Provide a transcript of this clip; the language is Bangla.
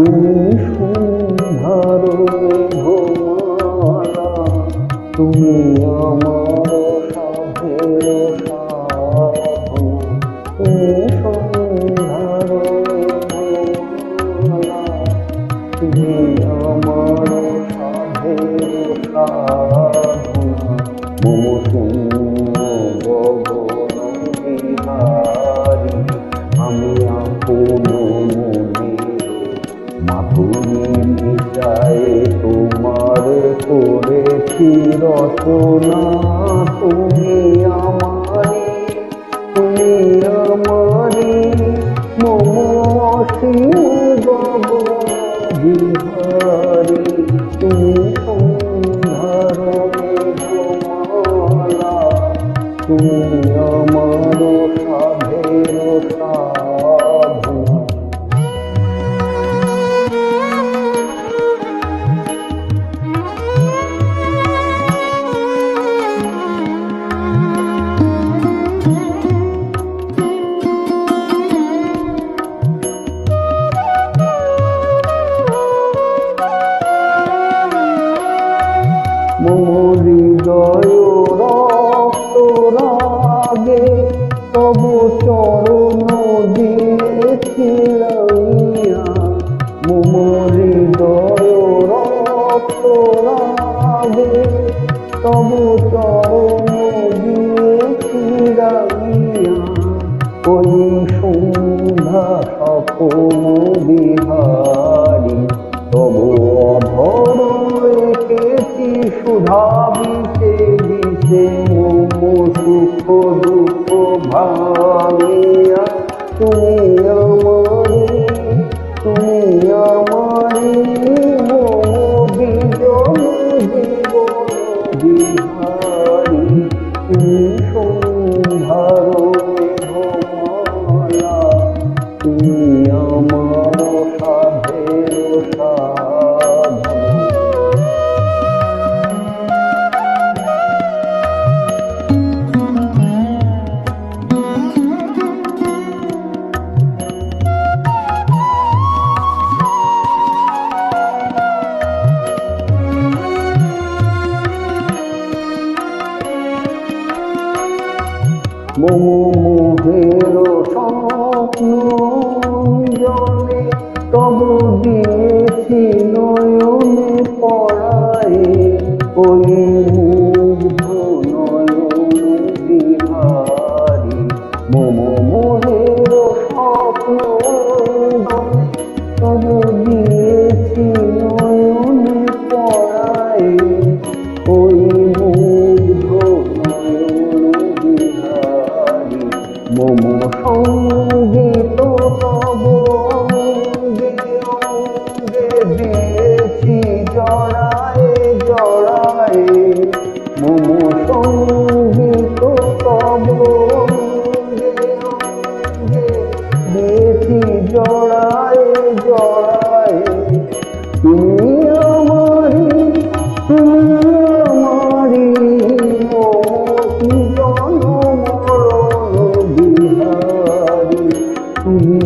তুমি সন্ধ্যার মেঘমালা, তুমি আমার সাধের সাধনা। তুমি সন্ধ্যার মেঘমালা, তুমি আমার সাধের সাধনা। মম শূন্য গগন বিহারী, আমি আপন মাধুরী মিশায় তোমার করেছি রচনা। তুমি আমারি, তুমি আমারি, মম অসীম গগন বিহারী। তুমি সন্ধ্যার মেঘমালা, তুমি আমার সাধের সাধনা। মম হৃদয় রক্ত রাগে তব চরণ দিয়েছি রাঙিয়া। মম হৃদয় রক্ত রাগে তব চরণ দিয়েছি রাঙিয়া। ওই সন্ধ্যা স্বপ্ন বিহারী, তব অধর রেখেছি সুধা বিষে বিষে। মম সুখ দুঃখ ভাঙিয়া, তুমি আমারি, তুমি আমারি, মম বিজন জীবন বিহারী। তুমি সন্ধ্যার মেঘমালা, তুমি আমার সাধের সাধনা। মম মোহের স্বপ্ন জলে তব দিয়েছি নয়নে পড়ায়। ওই মুগ্ধ নয়ন বিহারী, মম মোহের স্বপ্ন জলে তব দিয়েছি নয়নে পড়ায়। ওই মুগ্ধ মম সঙ্গীত তব অঙ্গে অঙ্গে দিয়েছি জড়ায় জড়ায়। মম সঙ্গীত তব অঙ্গে অঙ্গে দিয়েছি জড়ায় জড়ায়। তুমি আমারি, তুমি আমারি, মম জীবন মরণ বিহারী। তুমি